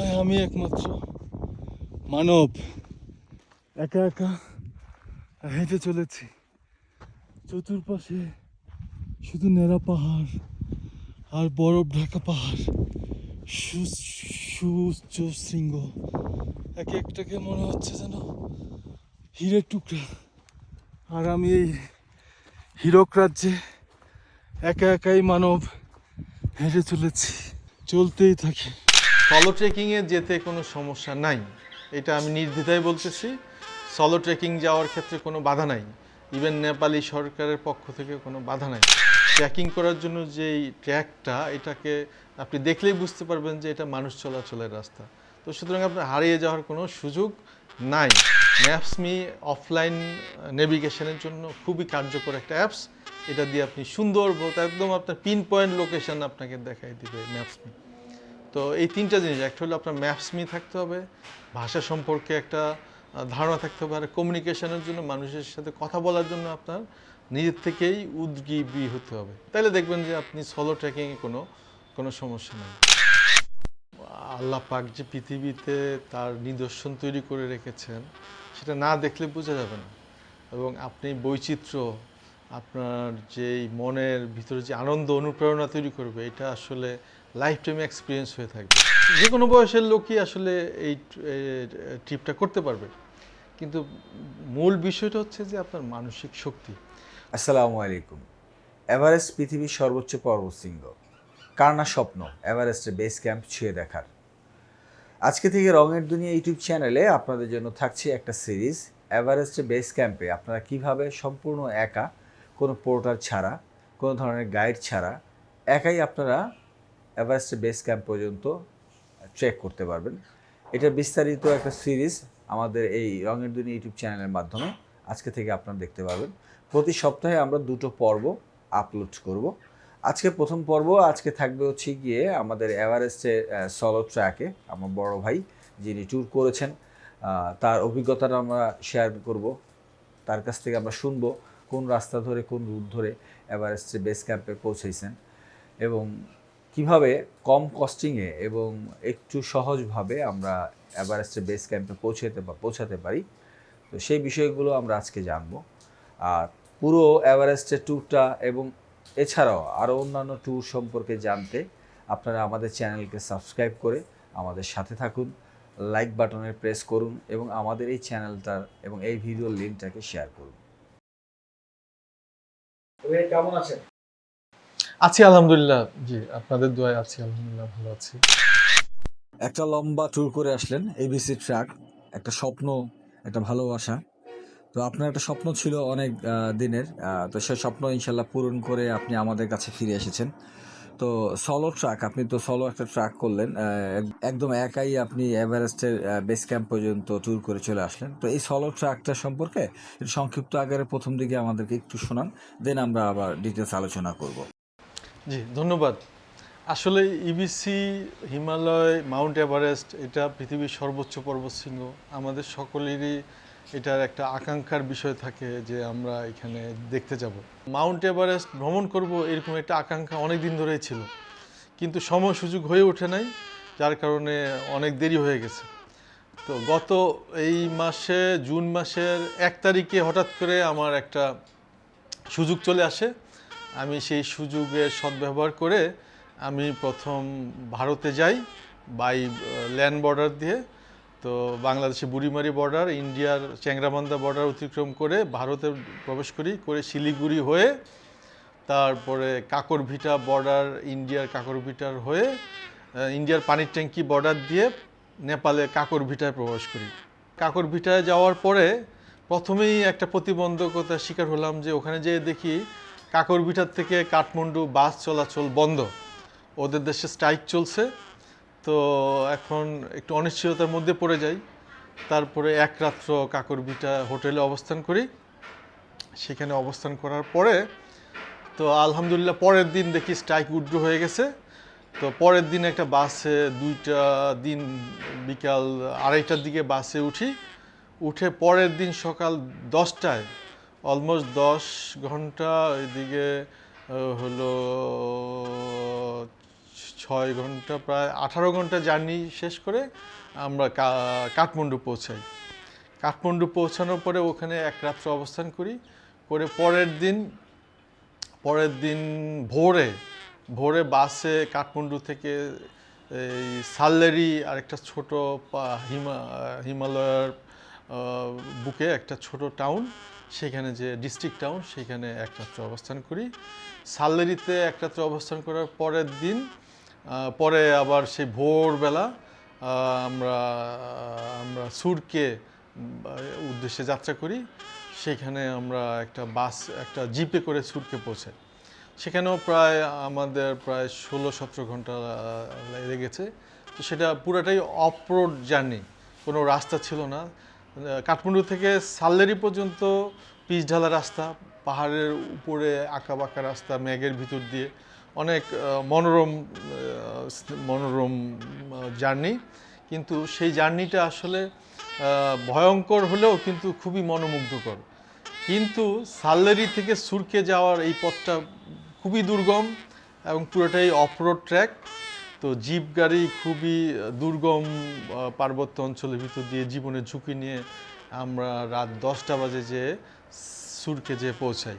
হয় আমি একমাত্র মানব একা একা হেঁটে চলেছি। চতুর্পাশে শুধু ন্যাড়া পাহাড় আর বরফ ঢাকা পাহাড়, সুউচ্চ শৃঙ্গ, এক একটাকে মনে হচ্ছে যেন হীরের টুকরা। আর আমি এই হীরক রাজ্যে একা একাই মানব হেঁটে চলেছি, চলতেই থাকি। সলো ট্রেকিংয়ে যেতে কোনো সমস্যা নাই, এটা আমি নির্দ্বিধায় বলতেছি। সলো ট্রেকিং যাওয়ার ক্ষেত্রে কোনো বাধা নাই, ইভেন নেপালি সরকারের পক্ষ থেকে কোনো বাধা নাই। ট্রেকিং করার জন্য যেই ট্র্যাকটা, এটাকে আপনি দেখলেই বুঝতে পারবেন যে এটা মানুষ চলাচলের রাস্তা। তো সুতরাং আপনার হারিয়ে যাওয়ার কোনো সুযোগ নাই। ম্যাপসমি অফলাইন নেভিগেশনের জন্য খুবই কার্যকর একটা অ্যাপস। এটা দিয়ে আপনি সুন্দর একদম আপনার পিন পয়েন্ট লোকেশন আপনাকে দেখাই দিবে ম্যাপসমি। তো এই তিনটা জিনিস, একটা হলো আপনার ম্যাপসমি থাকতে হবে, ভাষা সম্পর্কে একটা ধারণা থাকতে হবে, আর কমিউনিকেশনের জন্য মানুষের সাথে কথা বলার জন্য আপনার নিজের থেকেই উদ্গ্রীবী হতে হবে। তাহলে দেখবেন যে আপনি সলো ট্রেকিংয়ে কোনো সমস্যা নেই। আল্লাহ পাক যে পৃথিবীতে তার নিদর্শন তৈরি করে রেখেছেন, সেটা না দেখলে বোঝা যাবে না। এবং আপনি বৈচিত্র্য, আপনার যেই মনের ভিতরে যে আনন্দ অনুপ্রেরণা তৈরি করবে, এটা আসলে লাইফ টাইম এক্সপিরিয়েন্স হয়ে থাকবে। যে কোনো বয়সের লোকই আসলে এই ট্রিপটা করতে পারবে, কিন্তু মূল বিষয়টা হচ্ছে যে আপনার মানসিক শক্তি। আসসালামু আলাইকুম। এভারেস্ট পৃথিবীর সর্বোচ্চ পর্বতশৃঙ্গ, কার না স্বপ্ন এভারেস্টের বেস ক্যাম্প ছুঁয়ে দেখার। আজকে থেকে রঙের দুনিয়া ইউটিউব চ্যানেলে আপনাদের জন্য থাকছে একটা সিরিজ, এভারেস্টের বেস ক্যাম্পে আপনারা কিভাবে সম্পূর্ণ একা, কোনো পোর্টার ছাড়া, কোনো ধরনের গাইড ছাড়া একাই আপনারা এভারেস্টের বেস ক্যাম্প পর্যন্ত ট্রেক করতে পারবেন। এটার বিস্তারিত একটা সিরিজ আমাদের এই রঙের দুনিয়া ইউটিউব চ্যানেলের মাধ্যমে আজকে থেকে আপনারা দেখতে পাবেন। প্রতি সপ্তাহে আমরা 2টো পর্ব আপলোড করব। আজকে প্রথম পর্ব আজকে থাকবে হচ্ছে গিয়ে আমাদের এভারেস্টের সলো ট্র্যাকে আমার বড় ভাই যিনি ট্যুর করেছেন, তার অভিজ্ঞতাটা আমরা শেয়ার করব। তার কাছ থেকে আমরা শুনবো কোন রাস্তা ধরে, কোন রুট ধরে এভারেস্টের বেস ক্যাম্পে পৌঁছেছেন এবং কিভাবে কম কস্টিংয়ে এবং একটু সহজভাবে আমরা এভারেস্টের বেস ক্যাম্পে পৌঁছাতে পারি। তো সেই বিষয়গুলো আমরা আজকে জানবো। আর পুরো এভারেস্টের ট্যুরটা এবং এছাড়াও আরও অন্যান্য ট্যুর সম্পর্কে জানতে আপনারা আমাদের চ্যানেলকে সাবস্ক্রাইব করে আমাদের সাথে থাকুন, লাইক বাটনে প্রেস করুন এবং আমাদের এই চ্যানেলটার এবং এই ভিডিওর লিঙ্কটাকে শেয়ার করুন। কেমন আছেন? আছি আলহামদুলিল্লাহ। জি, আপনাদের দোয়ায় আছি আলহামদুলিল্লাহ, ভালো আছি। একটা লম্বা ট্যুর করে আসলেন, এবিসি ট্র্যাক, একটা স্বপ্ন, একটা ভালোবাসা। তো আপনার একটা স্বপ্ন ছিল অনেক দিনের, তো সেই স্বপ্ন ইনশাল্লাহ পূরণ করে আপনি আমাদের কাছে ফিরে এসেছেন। তো সলো ট্র্যাক, আপনি তো সলো একটা ট্র্যাক করলেন, একদম একাই আপনি এভারেস্টের বেস ক্যাম্প পর্যন্ত ট্যুর করে চলে আসলেন। তো এই সলো ট্র্যাকটা সম্পর্কে সংক্ষিপ্ত আকারে প্রথম দিকে আমাদেরকে একটু শোনান, দেন আমরা আবার ডিটেলস আলোচনা করব। জি, ধন্যবাদ। আসলে ইবিসি, হিমালয়, মাউন্ট এভারেস্ট, এটা পৃথিবীর সর্বোচ্চ পর্বতশৃঙ্গ। আমাদের সকলেরই এটার একটা আকাঙ্ক্ষার বিষয় থাকে যে আমরা এখানে দেখতে যাব, মাউন্ট এভারেস্ট ভ্রমণ করব, এরকম একটা আকাঙ্ক্ষা অনেক দিন ধরেই ছিল, কিন্তু সময় সুযোগ হয়ে ওঠে নাই, যার কারণে অনেক দেরি হয়ে গেছে। তো গত এই মাসে জুন মাসের 1 তারিখে হঠাৎ করে আমার একটা সুযোগ চলে আসে। আমি সেই সুযোগের সদ্ব্যবহার করে আমি প্রথম ভারতে যাই বাই ল্যান্ড বর্ডার দিয়ে। তো বাংলাদেশে বুড়িমারি বর্ডার, ইন্ডিয়ার চ্যাংরাবান্ধা বর্ডার অতিক্রম করে ভারতে প্রবেশ করে শিলিগুড়ি হয়ে, তারপরে কাকরভিটা বর্ডার, ইন্ডিয়ার কাকরভিটার হয়ে ইন্ডিয়ার পানির ট্যাঙ্কি বর্ডার দিয়ে নেপালে কাকরভিটায় প্রবেশ করি। কাকরভিটায় যাওয়ার পরে প্রথমেই একটা প্রতিবন্ধকতার শিকার হলাম যে ওখানে যেয়ে দেখি কাকরভিটার থেকে কাঠমান্ডু বাস চলাচল বন্ধ, ওদের দেশে স্ট্রাইক চলছে। তো এখন একটু অনিশ্চয়তার মধ্যে পড়ে যাই। তারপরে এক রাত্র কাকরভিটা হোটেলে অবস্থান করি। সেখানে অবস্থান করার পরে তো আলহামদুলিল্লাহ পরের দিন দেখি স্ট্রাইক উইথড্র হয়ে গেছে। তো পরের দিন একটা বাসে, 2টা দিন বিকাল 2:30টার দিকে বাসে উঠে পরের দিন সকাল 10টায়, অলমোস্ট 10 ঘন্টা, এদিকে হলো 6 ঘন্টা, প্রায় 18 ঘন্টা জার্নি শেষ করে আমরা কাঠমান্ডু পৌঁছাই। কাঠমান্ডু পৌঁছানোর পরে ওখানে এক রাত্র অবস্থান করি, করে পরের দিন ভোরে বাসে কাঠমান্ডু থেকে এই সাল্লেরি আরেকটা ছোট হিমালয়ের বুকে একটা ছোট টাউন, সেখানে যে ডিস্ট্রিক্ট টাউন, সেখানে এক রাত্র অবস্থান করি। সাল্লেরিতে এক রাত্র অবস্থান করার পরের দিন পরে আবার সেই ভোরবেলা আমরা সুরকে উদ্দেশ্যে যাত্রা করি। সেখানে আমরা একটা জিপে করে সুরকে পৌঁছাই। সেখানেও আমাদের প্রায় 16-17 ঘন্টা লেগেছে। তো সেটা পুরাটাই অফ রোড জার্নি, কোনো রাস্তা ছিল না। কাঠমান্ডু থেকে সাল্লেরি পর্যন্ত পিচ ঢালা রাস্তা, পাহাড়ের উপরে আঁকাবাঁকা রাস্তা, মেঘের ভিতর দিয়ে অনেক মনোরম জার্নি। কিন্তু সেই জার্নিটা আসলে ভয়ঙ্কর হলেও কিন্তু খুবই মনোমুগ্ধকর। কিন্তু সাল্লেরি থেকে সুরকে যাওয়ার এই পথটা খুবই দুর্গম এবং পুরোটাই অফরোড ট্র্যাক। তো জিপ গাড়ি খুবই দুর্গম পার্বত্য অঞ্চলের ভিতর দিয়ে জীবনের ঝুঁকি নিয়ে আমরা রাত 10টা বাজে যেয়ে সুরকে যেয়ে পৌঁছাই।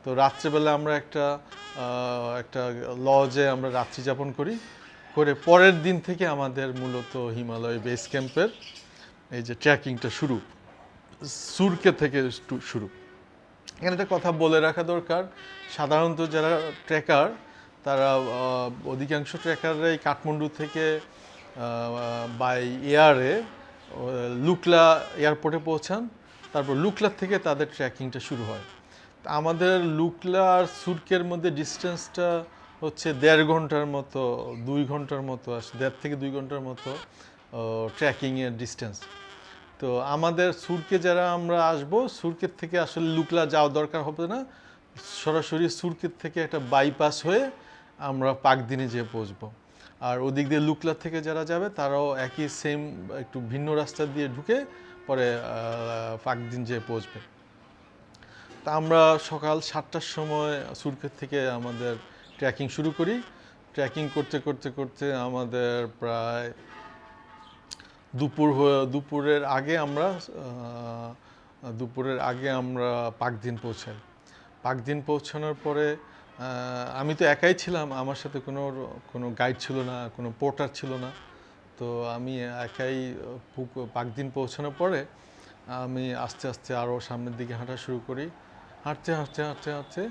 তো রাত্রেবেলা আমরা একটা লজে আমরা রাত্রি যাপন করি, করে পরের দিন থেকে আমাদের মূলত হিমালয় বেস ক্যাম্পের এই যে ট্রেকিংটা শুরু, সুরকে থেকে শুরু। এখানে একটা কথা বলে রাখা দরকার, সাধারণত যারা ট্রেকার তারা অধিকাংশ ট্রেকাররাই কাঠমান্ডু থেকে বাই এয়ারে লুকলা এয়ারপোর্টে পৌঁছান, তারপর লুকলার থেকে তাদের ট্রেকিংটা শুরু হয়। আমাদের লুকলা আর সুরকের মধ্যে ডিস্টেন্সটা হচ্ছে 1.5 ঘন্টার মতো, 2 ঘন্টার মতো, 1.5 থেকে 2 ঘন্টার মতো ট্রেকিংয়ের ডিস্টেন্স। তো আমাদের সুরকে যারা আমরা আসবো, সুরকের থেকে আসলে লুকলা যাওয়ার দরকার হবে না, সরাসরি সুরকের থেকে একটা বাইপাস হয়ে আমরা পাকদিনে যেয়ে পৌঁছবো। আর ওদিক দিয়ে লুকলা থেকে যারা যাবে তারাও একই সেম একটু ভিন্ন রাস্তা দিয়ে ঢুকে পরে পাকদিন যেয়ে পৌঁছবে। তা আমরা সকাল 7টার সময় সুরকের থেকে আমাদের ট্রেকিং শুরু করি। ট্রেকিং করতে করতে করতে আমাদের প্রায় দুপুরের আগে আমরা পাকদিন পৌঁছাই। পাকদিন পৌঁছানোর পরে আমি তো একাই ছিলাম, আমার সাথে কোনো গাইড ছিল না, কোনো পোর্টার ছিল না। তো আমি একাই পাকদিন পৌঁছানোর পরে আমি আস্তে আস্তে আরও সামনের দিকে হাঁটা শুরু করি। হাঁটতে হাঁটতে হাঁটতে হাঁটতে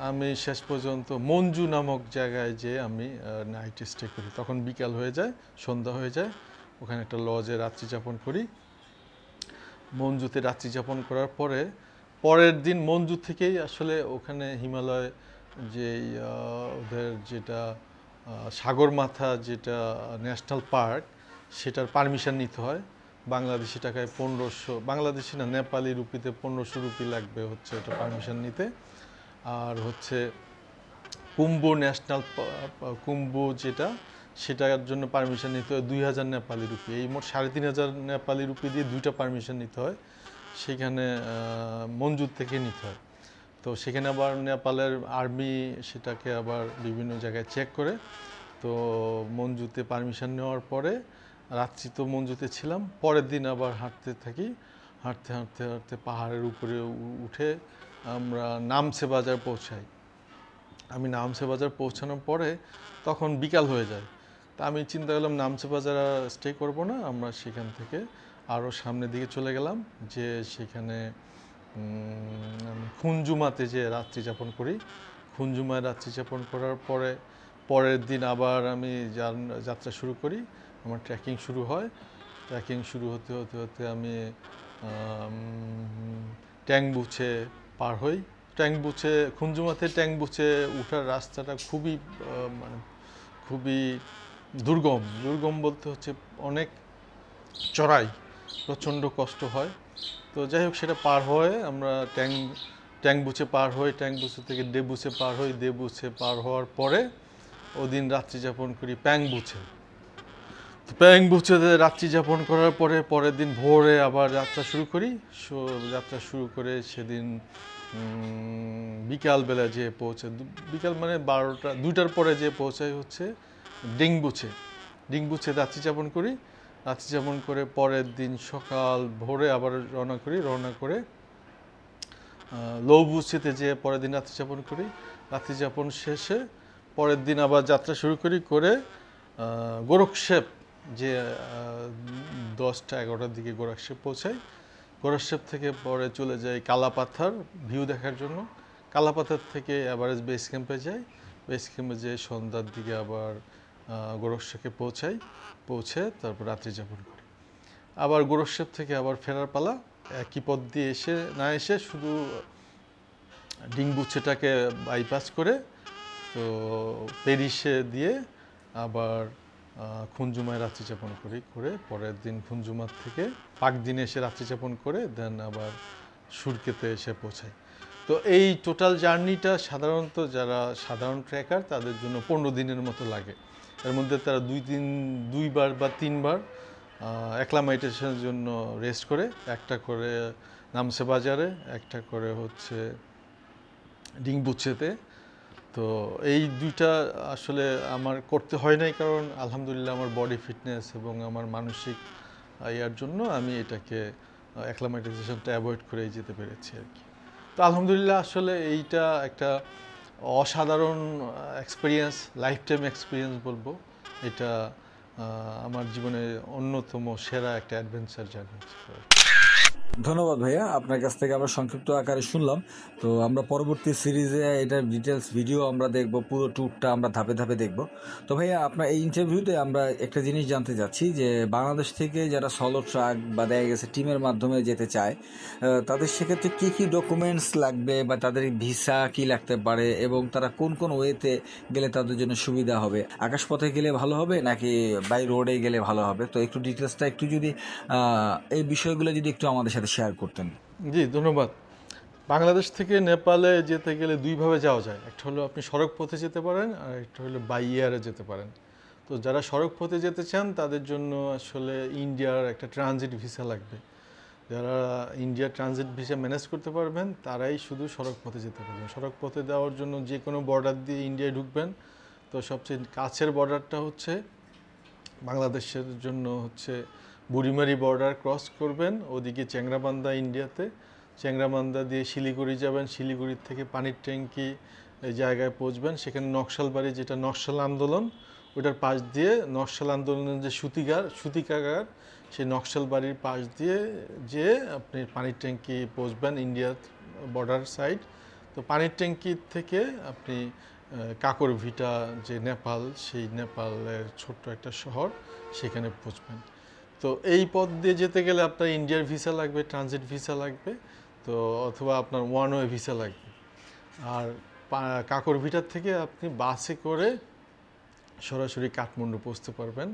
আমি শেষ পর্যন্ত মঞ্জু নামক জায়গায় যেয়ে আমি নাইট স্টে করি। তখন বিকাল হয়ে যায়, সন্ধ্যা হয়ে যায়, ওখানে একটা লজে রাত্রি যাপন করি। মঞ্জুতে রাত্রি যাপন করার পরে পরের দিন মঞ্জু থেকেই আসলে ওখানে হিমালয় যে ওদের যেটা সাগরমাথা যেটা ন্যাশনাল পার্ক, সেটার পারমিশন নিতে হয়। বাংলাদেশি টাকায় 1500, বাংলাদেশি না নেপালি রুপিতে 1500 রুপি লাগবে হচ্ছে এটা পারমিশন নিতে। আর হচ্ছে কুম্বু যেটা, সেটার জন্য পারমিশন নিতে হয় 2000 নেপালি রুপি। এই মোট 3500 নেপালি রুপি দিয়ে 2টা পারমিশন নিতে হয়, সেখানে মঞ্জুর থেকে নিতে হয়। তো সেখানে আবার নেপালের আর্মি সেটাকে আবার বিভিন্ন জায়গায় চেক করে। তো মঞ্জুতে পারমিশন নেওয়ার পরে রাত্রি তো মঞ্জুতে ছিলাম, পরের দিন আবার হাঁটতে থাকি। হাঁটতে হাঁটতে হাঁটতে পাহাড়ের উপরে উঠে আমরা নামছে বাজার পৌঁছাই। আমি নামছে বাজার পৌঁছানোর পরে তখন বিকাল হয়ে যায়। তা আমি চিন্তা করলাম নামছে বাজার আর স্টে করবো না, আমরা সেখান থেকে আরও সামনের দিকে চলে গেলাম, যে সেখানে খুনজুমাতে যে রাত্রি যাপন করি। খুনজুমায় রাত্রি যাপন করার পরে পরের দিন আবার আমি যাত্রা শুরু করি। আমার ট্রেকিং শুরু হয়। ট্রেকিং শুরু হতে হতে হতে আমি ট্যাংবুচে পার হই। খুনজুমাতে ট্যাংবুচে উঠার রাস্তাটা খুবই দুর্গম বলতে হচ্ছে অনেক চড়াই, প্রচণ্ড কষ্ট হয়। তো যাই হোক, সেটা পার হয়ে আমরা ট্যাংবুচে পার হই, ট্যাংবুচে থেকে দেবুচে পার হই, দেবুচে পার হওয়ার পরে ওদিন রাত্রি যাপন করি প্যাংবুচে। প্যাংবুচেতে রাত্রি যাপন করার পরে পরের দিন ভোরে আবার যাত্রা শুরু করি। যাত্রা শুরু করে সেদিন বিকালবেলা যেয়ে পৌঁছে, বিকাল মানে 2টার পরে যে পৌঁছাই হচ্ছে ডিংবুচে রাত্রি যাপন করি। রাত্রি যাপন করে পরের দিন সকাল ভোরে আবার রওনা করে লৌবুচিতে যেয়ে পরের দিন রাত্রি যাপন করি। রাত্রি যাপন শেষে পরের দিন আবার যাত্রা শুরু করে গোরক্ষেপ যে 10টা-11টার দিকে গোরক্ষেপ পৌঁছাই। গোরক্ষেপ থেকে পরে চলে যাই কালাপাথার ভিউ দেখার জন্য। কালাপাথার থেকে এভারেস্ট বেস ক্যাম্পে যাই। বেস ক্যাম্পে যেয়ে সন্ধ্যার দিকে আবার গোরক্ষেপে পৌঁছে তারপর রাত্রি যাপন করি। আবার গোরক্ষেপ থেকে আবার ফেরার পালা। একই পথ দিয়ে এসে শুধু ডিংবুচেটাকে বাইপাস করে তো পেরিসে দিয়ে আবার খুনজুমায় রাত্রি যাপন করে পরের দিন খুনজুমার থেকে পাকদিনে এসে রাত্রি যাপন করে দেন আবার সুরকেতে এসে পৌঁছাই। তো এই টোটাল জার্নিটা সাধারণত যারা সাধারণ ট্রেকার তাদের জন্য 15 দিনের মতো লাগে। এর মধ্যে তারা দুইবার বা তিনবার অ্যাক্লামাইটেশনের জন্য রেস্ট করে, একটা করে নামছে বাজারে, একটা করে হচ্ছে ডিংবুচেতে। তো এই দুইটা আসলে আমার করতে হয় নাই, কারণ আলহামদুলিল্লাহ আমার বডি ফিটনেস এবং আমার মানসিক ইয়ার জন্য আমি এটাকে অ্যাক্লামাইটেশনটা অ্যাভয়েড করেই যেতে পেরেছি আর কি। তো আলহামদুলিল্লাহ আসলে এইটা একটা অসাধারণ এক্সপিরিয়েন্স, লাইফ টাইম এক্সপিরিয়েন্স বলবো। এটা আমার জীবনে অন্যতম সেরা একটা অ্যাডভেঞ্চার জার্নি। ধন্যবাদ ভাইয়া, আপনার কাছ থেকে আমরা সংক্ষিপ্ত আকারে শুনলাম। তো আমরা পরবর্তী সিরিজে এটার ডিটেলস ভিডিও আমরা দেখব, পুরো ট্যুরটা আমরা ধাপে ধাপে দেখব। তো ভাইয়া, আপনার এই ইন্টারভিউতে আমরা একটা জিনিস জানতে চাচ্ছি যে বাংলাদেশ থেকে যারা সলো ট্রাক বা দেখা গেছে টিমের মাধ্যমে যেতে চায়, তাদের সেক্ষেত্রে কী কী ডকুমেন্টস লাগবে বা তাদের ভিসা কী লাগতে পারে এবং তারা কোন কোন ওয়েতে গেলে তাদের জন্য সুবিধা হবে? আকাশপথে গেলে ভালো হবে নাকি বাই রোডে গেলে ভালো হবে? তো একটু ডিটেলসটা একটু যদি এই বিষয়গুলো যদি একটু আমাদের সাথে শেয়ার করতেন। জি, ধন্যবাদ। বাংলাদেশ থেকে নেপালে যেতে গেলে দুইভাবে যাওয়া যায়। একটা হলো আপনি সড়ক পথে যেতে পারেন, আর একটা হলো বাই এয়ারে যেতে পারেন। তো যারা সড়ক পথে যেতে চান তাদের জন্য আসলে ইন্ডিয়ার একটা ট্রানজিট ভিসা লাগবে। যারা ইন্ডিয়ার ট্রানজিট ভিসা ম্যানেজ করতে পারবেন তারাই শুধু সড়ক পথে যেতে পারবেন। সড়ক পথে দেওয়ার জন্য যে কোনো বর্ডার দিয়ে ইন্ডিয়ায় ঢুকবেন। তো সবচেয়ে কাছের বর্ডারটা হচ্ছে বাংলাদেশের জন্য হচ্ছে বুড়িমারি বর্ডার ক্রস করবেন, ওদিকে চ্যাংরাবান্ধা ইন্ডিয়াতে, চ্যাংরাবান্ধা দিয়ে শিলিগুড়ি যাবেন, শিলিগুড়ির থেকে পানির ট্যাঙ্কি এই জায়গায় পৌঁছবেন। সেখানে নকশালবাড়ি, যেটা নকশাল আন্দোলন, ওটার পাশ দিয়ে নকশাল আন্দোলনের যে সুতিকাগার, সেই নকশালবাড়ির পাশ দিয়ে যেয়ে আপনি পানির ট্যাঙ্কি পৌঁছবেন ইন্ডিয়ার বর্ডার সাইড। তো পানির ট্যাঙ্কির থেকে আপনি কাকরভিটা যে নেপাল, সেই নেপালের ছোট্ট একটা শহর, সেখানে পৌঁছবেন। তো এই পথ দিয়ে যেতে গেলে আপনার ইন্ডিয়ার ভিসা লাগবে, ট্রানজিট ভিসা লাগবে, তো অথবা আপনার ওয়ান ওয়ে ভিসা লাগবে। আর কাকরভিটার থেকে আপনি বাসে করে সরাসরি কাঠমান্ডু পৌঁছতে পারবেন।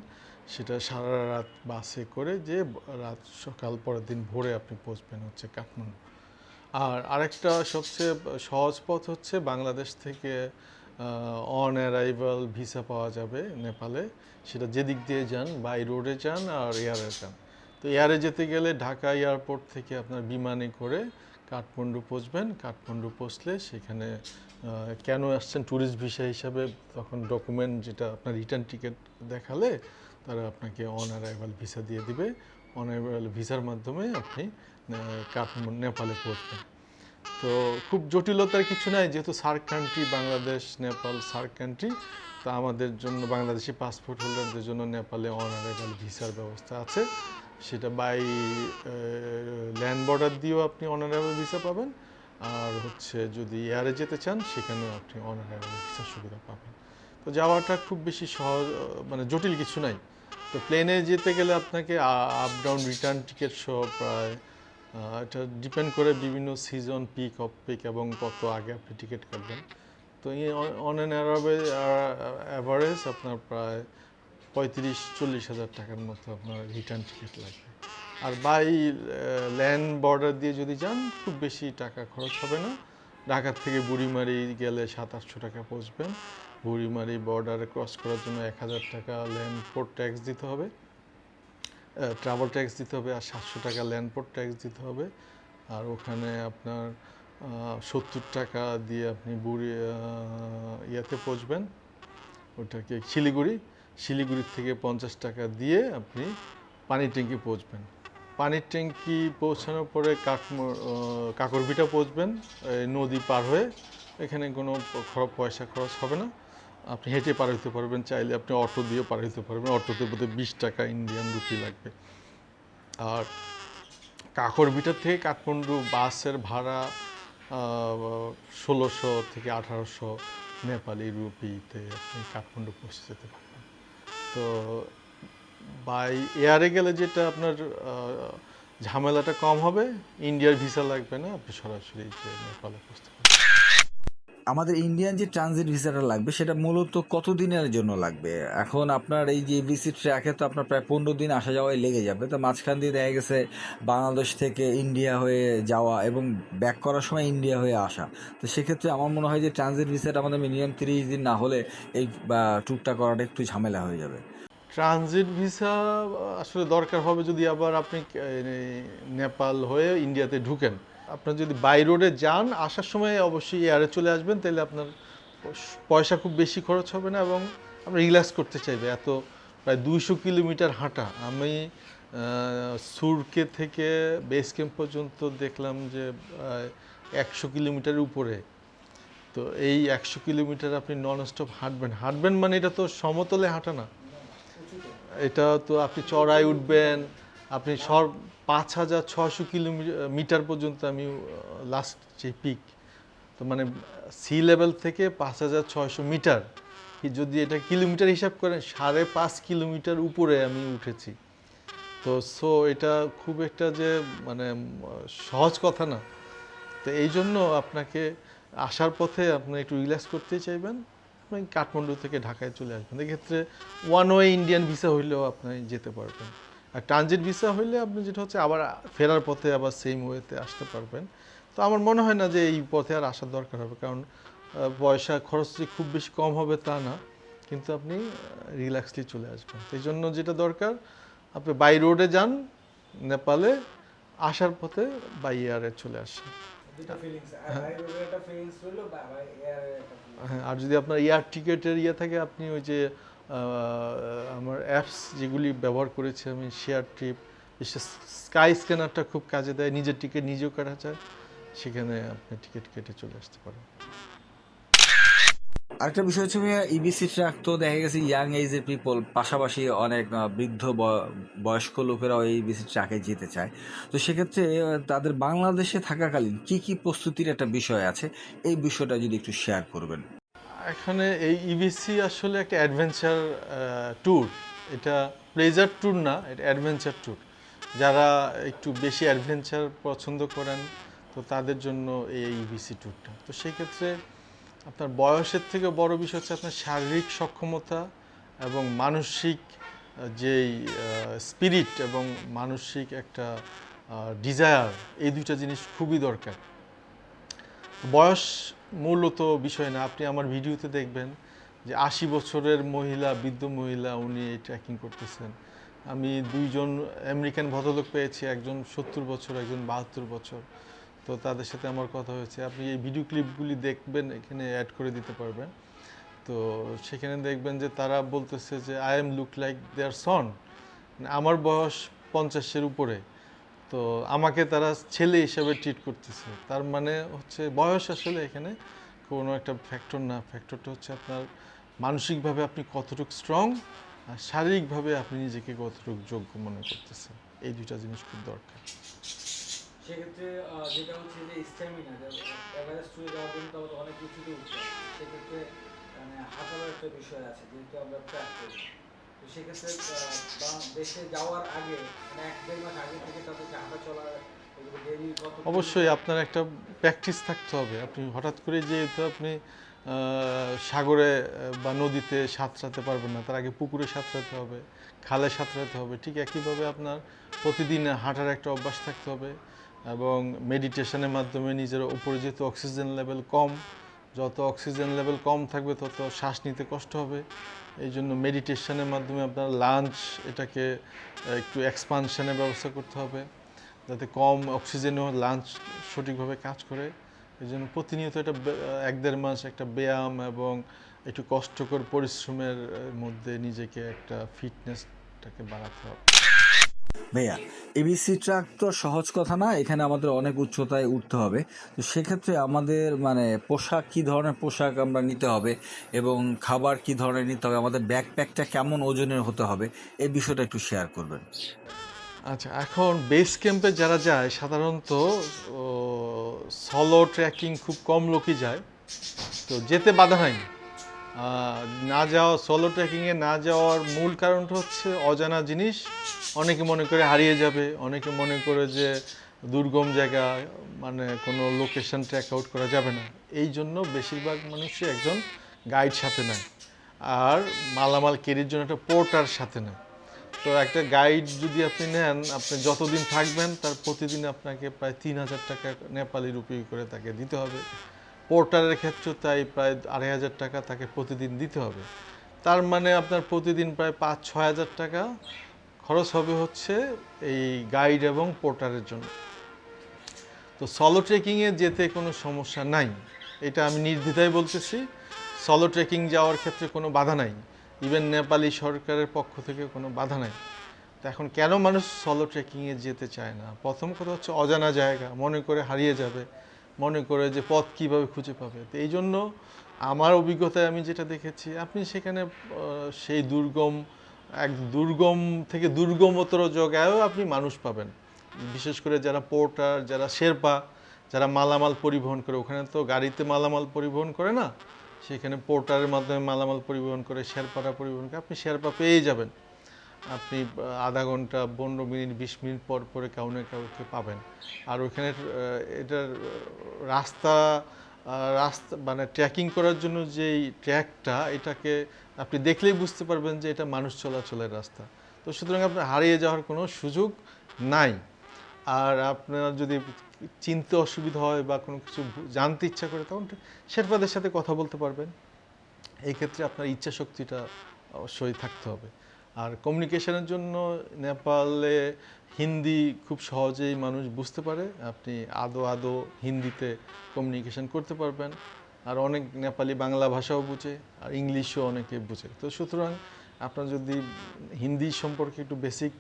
সেটা সারা রাত বাসে করে যে রাত সকাল পরের দিন ভোরে আপনি পৌঁছবেন হচ্ছে কাঠমান্ডু। আর আরেকটা সবচেয়ে সহজ পথ হচ্ছে বাংলাদেশ থেকে অন অ্যারাইভাল ভিসা পাওয়া যাবে নেপালে। সেটা যেদিক দিয়ে যান, বাই রোডে যান আর এয়ারে যান। তো এয়ারে যেতে গেলে ঢাকা এয়ারপোর্ট থেকে আপনার বিমানে করে কাঠমান্ডু পৌঁছবেন। কাঠমান্ডু পৌঁছলে সেখানে কেন আসছেন ট্যুরিস্ট ভিসা হিসাবে, তখন ডকুমেন্ট যেটা আপনার রিটার্ন টিকিট দেখালে তারা আপনাকে অন অ্যারাইভাল ভিসা দিয়ে দিবে। অন অ্যারাইভাল ভিসার মাধ্যমে আপনি কাঠমান্ডু নেপালে পৌঁছবেন। তো খুব জটিলতার কিছু নাই, যেহেতু SAARC country, Bangladesh Nepal SAARC country, তা আমাদের জন্য বাংলাদেশি পাসপোর্ট হোল্ডারদের জন্য নেপালে অন অ্যারাইভাল ভিসার ব্যবস্থা আছে। সেটা বাই ল্যান্ড বর্ডার দিয়েও আপনি অন অ্যারাইভাল ভিসা পাবেন, আর হচ্ছে যদি এয়ারে যেতে চান সেখানেও আপনি অন অ্যারাইভাল ভিসার সুবিধা পাবেন। তো যাওয়াটা খুব বেশি সহজ, মানে জটিল কিছু নাই। তো প্লেনে যেতে গেলে আপনাকে আপ ডাউন রিটার্ন টিকিট সহ প্রায় এটা ডিপেন্ড করে বিভিন্ন সিজন, পিক অফ পিক এবং কত আগে আপনি টিকিট কাটবেন। তো অন অ্যান অ্যাভারেজ আপনার প্রায় 35-40 হাজার টাকার মতো আপনার রিটার্ন টিকিট লাগবে। আর বাই ল্যান্ড বর্ডার দিয়ে যদি যান খুব বেশি টাকা খরচ হবে না। ঢাকার থেকে বুড়িমারি গেলে 700-800 টাকা পৌঁছবেন। বুড়িমারি বর্ডারে ক্রস করার জন্য 1000 টাকা ল্যান্ড পোর্ট ট্যাক্স দিতে হবে, ট্রাভেল ট্যাক্স দিতে হবে, আর 700 টাকা ল্যান্ড পোর্ট ট্যাক্স দিতে হবে। আর ওখানে আপনার 70 টাকা দিয়ে আপনি ইয়াতে পৌঁছবেন, ওটাকে শিলিগুড়ি। শিলিগুড়ি থেকে 50 টাকা দিয়ে আপনি পানির ট্যাঙ্কি পৌঁছবেন। পানির ট্যাঙ্কি পৌঁছানোর পরে কাকরভিটা পৌঁছবেন নদী পার হয়ে। এখানে কোনো পয়সা খরচ হবে না, আপনি হেঁটে পার হতে পারবেন, চাইলে আপনি অটো দিয়ে পার হতে পারবেন। অটোতে বোধহয় 20 টাকা ইন্ডিয়ান রুপি লাগবে। আর কাকরভিটা থেকে কাঠমান্ডু বাসের ভাড়া 1600 থেকে 1800 নেপালি রুপিতে আপনি কাঠমান্ডু পৌঁছে যেতে পারবেন। তো বাই এয়ারে গেলে যেটা আপনার ঝামেলাটা কম হবে, ইন্ডিয়ার ভিসা লাগবে না, আপনি সরাসরি নেপালে পৌঁছতে পারবেন। আমাদের ইন্ডিয়ান যে ট্রানজিট ভিসাটা লাগবে সেটা মূলত কত দিনের জন্য লাগবে? এখন আপনার এই যে ইবিসি ট্র্যাকে তো আপনার প্রায় 15 দিন আসা যাওয়াই লেগে যাবে। তো মাঝখান দিয়ে দেখা গেছে বাংলাদেশ থেকে ইন্ডিয়া হয়ে যাওয়া এবং ব্যাক করার সময় ইন্ডিয়া হয়ে আসা। তো সেক্ষেত্রে আমার মনে হয় যে ট্রানজিট ভিসাটা আমাদের মিনিমাম 30 দিন না হলে এই ট্যুরটা করাটা একটু ঝামেলা হয়ে যাবে। ট্রানজিট ভিসা আসলে দরকার হবে যদি আবার আপনি নেপাল হয়ে ইন্ডিয়াতে ঢুকেন। আপনার যদি বাই রোডে যান, আসার সময় অবশ্যই এয়ারে চলে আসবেন, তাহলে আপনার পয়সা খুব বেশি খরচ হবে না এবং আপনি রিল্যাক্স করতে চাইবে। এত প্রায় 200 কিলোমিটার হাঁটা, আমি সুরকে থেকে বেস ক্যাম্প পর্যন্ত দেখলাম যে 100 কিলোমিটারের উপরে। তো এই 100 কিলোমিটার আপনি ননস্টপ হাঁটবেন মানে এটা তো সমতলে হাঁটা না, এটা তো আপনি চড়াই উঠবেন। আপনি 5600 কিলোমিটার পর্যন্ত আমি লাস্ট যে পিক, তো মানে সি লেভেল থেকে 5600 মিটার, যদি এটা কিলোমিটার হিসাব করেন 5.5 কিলোমিটার উপরে আমি উঠেছি। তো এটা খুব একটা যে মানে সহজ কথা না। তো এই জন্য আপনাকে আসার পথে আপনি একটু রিল্যাক্স করতে চাইবেন, আপনি কাঠমান্ডু থেকে ঢাকায় চলে আসবেন। এক্ষেত্রে ওয়ান ওয়ে ইন্ডিয়ান ভিসা হইলেও আপনি যেতে পারবেন। আর ট্রানজিট ভিসা হইলে আপনি যেটা হচ্ছে আবার ফেরার পথে আবার সেম ওয়েতে আসতে পারবেন। তো আমার মনে হয় না যে এই পথে আর আসার দরকার হবে, কারণ পয়সা খরচ যে খুব বেশি কম হবে তা না, কিন্তু আপনি রিল্যাক্সলি চলে আসবেন। এই জন্য যেটা দরকার, আপনি বাই রোডে যান নেপালে, আসার পথে বাই এয়ারে চলে আসেন। হ্যাঁ, আর যদি আপনার এয়ার টিকেটের থাকে, আপনি ওই যে আমার অ্যাপস যেগুলি ব্যবহার করেছি আমি, শেয়ার ট্রিপ, স্কাই স্ক্যানারটা খুব কাজে দেয়, নিজের টিকিট নিজেও কাটা যায়, সেখানে আপনি টিকিট কেটে চলে আসতে পারেন। আরেকটা বিষয় হচ্ছে ভাইয়া, ইবিসি ট্র্যাক তো দেখা গেছে ইয়াং এজের পিপল, পাশাপাশি অনেক বৃদ্ধ বয়স্ক লোকেরাও এই ইবিসি ট্র্যাকে যেতে চায়। তো সেক্ষেত্রে তাদের বাংলাদেশে থাকাকালীন কি কি প্রস্তুতির একটা বিষয় আছে, এই বিষয়টা যদি একটু শেয়ার করবেন। এখানে এই ইবিসি আসলে একটা অ্যাডভেঞ্চার ট্যুর, এটা প্লেজার ট্যুর না, এটা অ্যাডভেঞ্চার ট্যুর। যারা একটু বেশি অ্যাডভেঞ্চার পছন্দ করেন, তো তাদের জন্য এই ইবিসি ট্যুরটা। তো সেই ক্ষেত্রে আপনার বয়সের থেকে বড় বিষয় হচ্ছে আপনার শারীরিক সক্ষমতা এবং মানসিক যেই স্পিরিট এবং মানসিক একটা ডিজায়ার, এই দুইটা জিনিস খুবই দরকার। বয়স মূলত বিষয় না, আপনি আমার ভিডিওতে দেখবেন যে 80 বছরের মহিলা, বৃদ্ধ মহিলা, উনি এই ট্রেকিং করতেছেন। আমি 2জন আমেরিকান ভদ্রলোক পেয়েছি, একজন 70 বছর, একজন 72 বছর। তো তাদের সাথে আমার কথা হয়েছে। আপনি এই ভিডিও ক্লিপগুলি দেখবেন, এখানে অ্যাড করে দিতে পারবেন। তো সেখানে দেখবেন যে তারা বলতেছে যে আই এম লুক লাইক দেয়ার সন, আমার বয়স 50-এর উপরে, তো আমাকে তারা ছেলে হিসেবে ট্রিট করতেছে। তার মানে হচ্ছে বয়স আসলে এখানে কোনো একটা ফ্যাক্টর না, ফ্যাক্টরটা হচ্ছে আপনার মানসিকভাবে আপনি কতটুকু স্ট্রং, আর শারীরিকভাবে আপনি নিজেকে কতটুকু যোগ্য মনে করতেছেন, এই দুইটা জিনিস খুব দরকার। সেক্ষেত্রে যেটা হচ্ছে যে স্ট্যামিনা, এভারেস্ট হয়ে যাওয়ার জন্য তো অনেক কিছুতে উঠতে হয়। সেক্ষেত্রে মানে হাঁটারও একটা বিষয় আছে, যেহেতু আমরা ট্র্যাক করি। তো সেক্ষেত্রে দেশে যাওয়ার আগে মানে 1-1.5 মাস আগে থেকে তাদেরকে হাঁটা চলার ডেইলি কত, অবশ্যই আপনার একটা প্র্যাকটিস থাকতে হবে। আপনি হঠাৎ করে যেহেতু আপনি সাগরে বা নদীতে সাঁতরাতে পারবেন না, তার আগে পুকুরে সাঁতরাতে হবে, খালে সাঁতরাতে হবে। ঠিক একইভাবে আপনার প্রতিদিন হাঁটার একটা অভ্যাস থাকতে হবে এবং মেডিটেশনের মাধ্যমে নিজের উপরে, যেহেতু অক্সিজেন লেভেল কম, যত অক্সিজেন লেভেল কম থাকবে তত শ্বাস নিতে কষ্ট হবে। এই জন্য মেডিটেশনের মাধ্যমে আপনার লাঞ্চ এটাকে একটু এক্সপানশনের ব্যবস্থা করতে হবে, যাতে কম অক্সিজেনেও লাঞ্চ সঠিকভাবে কাজ করে। এই জন্য প্রতিনিয়ত এটা 1-1.5 মাস একটা ব্যায়াম এবং একটু কষ্টকর পরিশ্রমের মধ্যে নিজেকে একটা ফিটনেসটাকে বাড়াতে হবে। ভাইয়া, এবিসি ট্রাক তো সহজ কথা না, এখানে আমাদের অনেক উচ্চতায় উঠতে হবে। তো সেক্ষেত্রে আমাদের মানে পোশাক, কী ধরনের পোশাক আমরা নিতে হবে এবং খাবার কী ধরনের নিতে হবে, আমাদের ব্যাকপ্যাকটা কেমন ওজনের হতে হবে, এই বিষয়টা একটু শেয়ার করবেন। আচ্ছা, এখন বেস ক্যাম্পে যারা যায় সাধারণত সলো ট্রেকিং খুব কম লোকই যায়, তো যেতে বাধা নাই। না যাওয়া, সোলো ট্রেকিংয়ে না যাওয়ার মূল কারণটা হচ্ছে অজানা জিনিস। অনেকে মনে করে হারিয়ে যাবে, অনেকে মনে করে যে দুর্গম জায়গা, মানে কোনো লোকেশন ট্র্যাক আউট করা যাবে না। এই জন্য বেশিরভাগ মানুষই একজন গাইড সাথে নেয়, আর মালামাল ক্যারির জন্য একটা পোর্টার সাথে নেয়। তো একটা গাইড যদি আপনি নেন, আপনি যতদিন থাকবেন তার প্রতিদিন আপনাকে প্রায় 3,000 টাকা নেপালি রুপি করে তাকে দিতে হবে। পোর্টারের ক্ষেত্রে তাই প্রায় 2,500 টাকা তাকে প্রতিদিন দিতে হবে। তার মানে আপনার প্রতিদিন প্রায় 5-6 হাজার টাকা খরচ হবে হচ্ছে এই গাইড এবং পোর্টারের জন্য। তো সলো ট্রেকিংয়ে যেতে কোনো সমস্যা নাই, এটা আমি নির্দ্বিধায় বলতেছি। সলো ট্রেকিং যাওয়ার ক্ষেত্রে কোনো বাধা নাই, ইভেন নেপালি সরকারের পক্ষ থেকে কোনো বাধা নাই। তো এখন কেন মানুষ সলো ট্রেকিংয়ে যেতে চায় না? প্রথম কথা হচ্ছে অজানা জায়গা, মনে করে হারিয়ে যাবে, মনে করে যে পথ কীভাবে খুঁজে পাবে। তো এই জন্য আমার অভিজ্ঞতায় আমি যেটা দেখেছি, আপনি সেখানে সেই দুর্গম থেকে দুর্গমতর জায়গায়ও আপনি মানুষ পাবেন। বিশেষ করে যারা পোর্টার, যারা শেরপা, যারা মালামাল পরিবহন করে, ওখানে তো গাড়িতে মালামাল পরিবহন করে না, সেখানে পোর্টারের মাধ্যমে মালামাল পরিবহন করে, শেরপাটা পরিবহন করে, আপনি শেরপা পেয়েই যাবেন। আপনি আধা ঘন্টা, 15 মিনিট, 20 মিনিট পর পরে কাউকে পাবেন। আর ওইখানে এটার রাস্তা মানে ট্রেকিং করার জন্য যেই ট্র্যাকটা, এটাকে আপনি দেখলেই বুঝতে পারবেন যে এটা মানুষ চলাচলের রাস্তা। তো সুতরাং আপনার হারিয়ে যাওয়ার কোনো সুযোগ নাই। আর আপনার যদি চিনতে অসুবিধা হয় বা কোনো কিছু জানতে ইচ্ছা করে, তখন শেরপাদের সাথে কথা বলতে পারবেন। এই ক্ষেত্রে আপনার ইচ্ছা শক্তিটা অবশ্যই থাকতে হবে। আর কমিউনিকেশনের জন্য নেপালে হিন্দি খুব সহজেই মানুষ বুঝতে পারে, আপনি আদো হিন্দিতে কমিউনিকেশন করতে পারবেন। আর অনেক নেপালি বাংলা ভাষাও বুঝে, আর ইংলিশও অনেকে বুঝে। তো সুতরাং আপনার যদি হিন্দি সম্পর্কে একটু বেসিক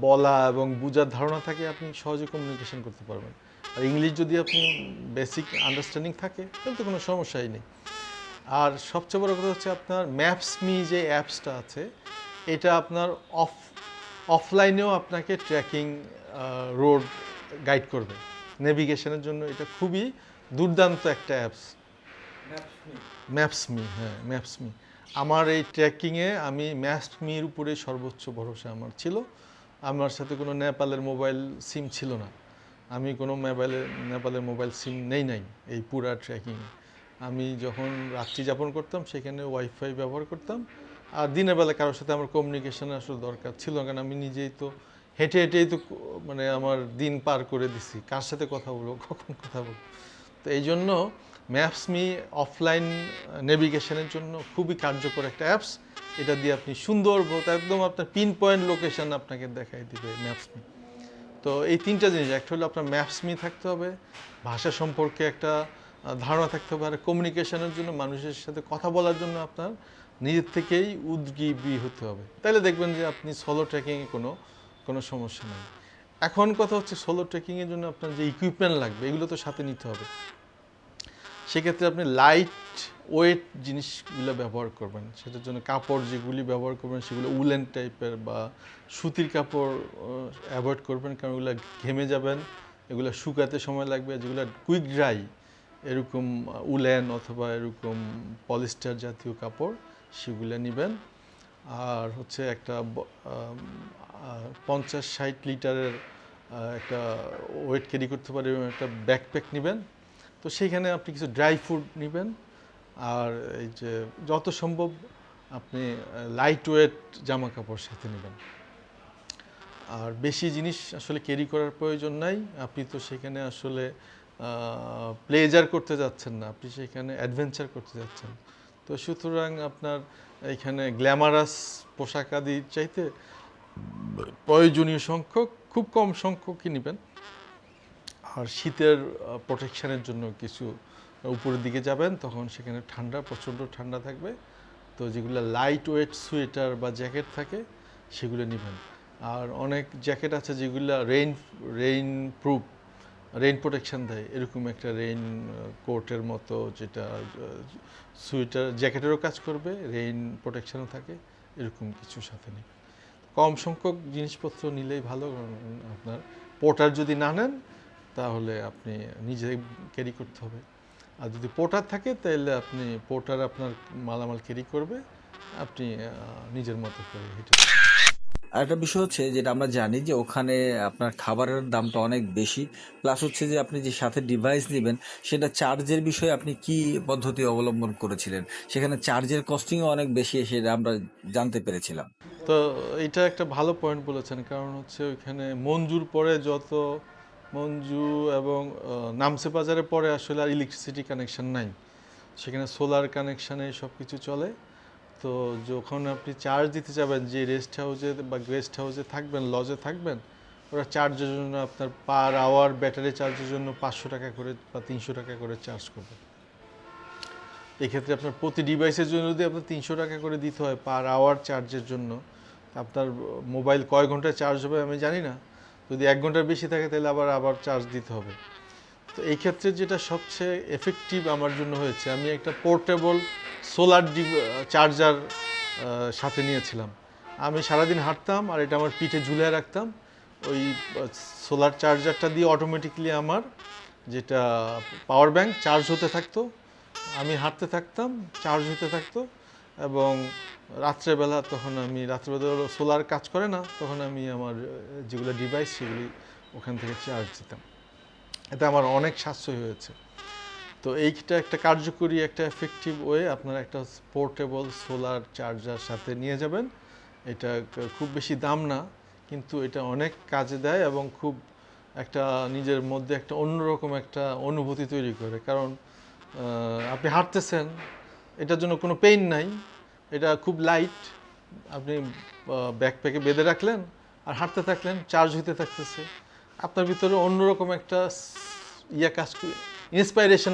বলা এবং বোঝার ধারণা থাকে, আপনি সহজে কমিউনিকেশন করতে পারবেন। আর ইংলিশ যদি আপনি বেসিক আন্ডারস্ট্যান্ডিং থাকে, তাহলে তো কোনো সমস্যাই নেই। আর সবচেয়ে বড় কথা হচ্ছে আপনার ম্যাপসমি যে অ্যাপসটা আছে, এটা আপনার অফলাইনেও আপনাকে ট্র্যাকিং রোড গাইড করবে। নেভিগেশনের জন্য এটা খুবই দুর্দান্ত একটা অ্যাপস, ম্যাপসমি। হ্যাঁ, ম্যাপসমি। আমার এই ট্র্যাকিংয়ে আমি ম্যাপসমির উপরে সর্বোচ্চ ভরসা আমার ছিল। আমার সাথে কোনো নেপালের মোবাইল সিম ছিল না, আমি কোনো নেপালের মোবাইল সিম নাই এই পুরা ট্র্যাকিংয়ে। আমি যখন রাত্রি যাপন করতাম সেখানে ওয়াইফাই ব্যবহার করতাম, আর দিনের বেলা কারোর সাথে আমার কমিউনিকেশনের আসলে দরকার ছিল না, কারণ আমি নিজেই তো হেঁটেই তো মানে আমার দিন পার করে দিছি, কার সাথে কথা বলবো, কখন কথা বলবো। তো এই জন্য ম্যাপসমি অফলাইন নেভিগেশনের জন্য খুবই কার্যকর একটা অ্যাপস। এটা দিয়ে আপনি সুন্দর একদম আপনার পিন পয়েন্ট লোকেশন আপনাকে দেখাই দিবে ম্যাপসমি। তো এই তিনটা জিনিস, একটা হলো আপনার ম্যাপসমি থাকতে হবে, ভাষা সম্পর্কে একটা ধারণা থাকতে হবে, আর কমিউনিকেশনের জন্য, মানুষের সাথে কথা বলার জন্য আপনার নিজের থেকেই উদ্গ্রীবী হতে হবে। তাহলে দেখবেন যে আপনি সোলো ট্রেকিংয়ে কোনো সমস্যা নেই। এখন কথা হচ্ছে সোলো ট্রেকিংয়ের জন্য আপনার যে ইকুইপমেন্ট লাগবে, এগুলো তো সাথে নিতে হবে। সেক্ষেত্রে আপনি লাইট ওয়েট জিনিসগুলো ব্যবহার করবেন। সেটার জন্য কাপড় যেগুলি ব্যবহার করবেন সেগুলো উলেন টাইপের বা সুতির কাপড় অ্যাভয়েড করবেন, কারণ ওগুলো ঘেমে যাবেন, এগুলো শুকাতে সময় লাগবে। যেগুলো কুইক ড্রাই, এরকম উলেন অথবা এরকম পলিস্টার জাতীয় কাপড়, সেগুলো নেবেন। আর হচ্ছে একটা 50-60 লিটারের একটা ওয়েট ক্যারি করতে পারে এবং একটা ব্যাকপ্যাক নেবেন। তো সেইখানে আপনি কিছু ড্রাই ফ্রুট নেবেন, আর এই যে যত সম্ভব আপনি লাইট ওয়েট জামা কাপড় সাথে নেবেন। আর বেশি জিনিস আসলে ক্যারি করার প্রয়োজন নাই। আপনি তো সেখানে আসলে প্লেজার করতে যাচ্ছেন না, আপনি সেখানে অ্যাডভেঞ্চার করতে যাচ্ছেন। তো সুতরাং আপনার এখানে গ্ল্যামারাস পোশাক আদির চাইতে প্রয়োজনীয় সংখ্যক খুব কম সংখ্যকই নেবেন। আর শীতের প্রোটেকশানের জন্য কিছু উপরের দিকে যাবেন তখন সেখানে ঠান্ডা, প্রচণ্ড ঠান্ডা থাকবে। তো যেগুলো লাইট ওয়েট সোয়েটার বা জ্যাকেট থাকে সেগুলো নেবেন। আর অনেক জ্যাকেট আছে যেগুলো রেইন প্রুফ, রেইন প্রোটেকশন দেয়, এরকম একটা রেইন কোটের মতো, যেটা সোয়েটার জ্যাকেটেরও কাজ করবে, রেইন প্রোটেকশনও থাকে, এরকম কিছু সাথে নেই। কম সংখ্যক জিনিসপত্র নিলেই ভালো। আপনার পোর্টার যদি না নেন তাহলে আপনি নিজে ক্যারি করতে হবে। আর যদি পোর্টার থাকে তাহলে আপনি পোর্টার আপনার মালামাল ক্যারি করবে, আপনি নিজের মতো করে হেঁটে। আর একটা বিষয় হচ্ছে যেটা আমরা জানি যে ওখানে আপনার খাবারের দামটা অনেক বেশি, প্লাস হচ্ছে যে আপনি যে সাথে ডিভাইস নেবেন সেটা চার্জের বিষয়ে আপনি কি পদ্ধতি অবলম্বন করেছিলেন, সেখানে চার্জের কস্টিংও অনেক বেশি সেটা আমরা জানতে পেরেছিলাম। তো এটা একটা ভালো পয়েন্ট বলেছেন, কারণ হচ্ছে ওইখানে মঞ্জুর পরে যত মঞ্জু এবং নামসে বাজারে পরে আসলে আর ইলেকট্রিসিটি কানেকশন নাই, সেখানে সোলার কানেকশানে সব কিছু চলে। তো যখন আপনি চার্জ দিতে যাবেন, যে রেস্ট হাউসে বা গেস্ট হাউসে থাকবেন, লজে থাকবেন, ওরা চার্জের জন্য আপনার পার আওয়ার ব্যাটারি চার্জের জন্য 500 টাকা করে বা 300 টাকা করে চার্জ করবে। এক্ষেত্রে আপনার প্রতি ডিভাইসের জন্য যদি আপনার 300 টাকা করে দিতে হয় পার আওয়ার চার্জের জন্য, আপনার মোবাইল কয় ঘন্টায় চার্জ হবে আমি জানি না, যদি 1 ঘন্টার বেশি থাকে তাহলে আবার চার্জ দিতে হবে। তো এই ক্ষেত্রে যেটা সবচেয়ে এফেক্টিভ আমার জন্য হয়েছে, আমি একটা পোর্টেবল সোলার চার্জার সাথে নিয়েছিলাম। আমি সারাদিন হাঁটতাম আর এটা আমার পিঠে ঝুলিয়ে রাখতাম। ওই সোলার চার্জারটা দিয়ে অটোমেটিকলি আমার যেটা পাওয়ার ব্যাংক চার্জ হতে থাকতো, আমি হাঁটতে থাকতাম, চার্জ হতে থাকতো, এবং রাত্রেবেলা তখন আমি রাত্রেবেলা সোলার কাজ করে না, তখন আমি আমার যেগুলো ডিভাইস সেগুলি ওখান থেকে চার্জ দিতাম। এতে আমার অনেক সাশ্রয় হয়েছে। তো এইটা একটা কার্যকরী, একটা এফেক্টিভ ওয়ে। আপনারা একটা পোর্টেবল সোলার চার্জার সাথে নিয়ে যাবেন। এটা খুব বেশি দাম না, কিন্তু এটা অনেক কাজে দেয় এবং খুব একটা নিজের মধ্যে একটা অন্যরকম একটা অনুভূতি তৈরি করে। কারণ আপনি হাঁটতেছেন, এটার জন্য কোনো পেইন নাই, এটা খুব লাইট, আপনি ব্যাকপ্যাকে বেঁধে রাখলেন আর হাঁটতে থাকলেন, চার্জ হতে থাকতেছে। আপনার ভিতরে অন্যরকম একটা ইন্সপাইরেশন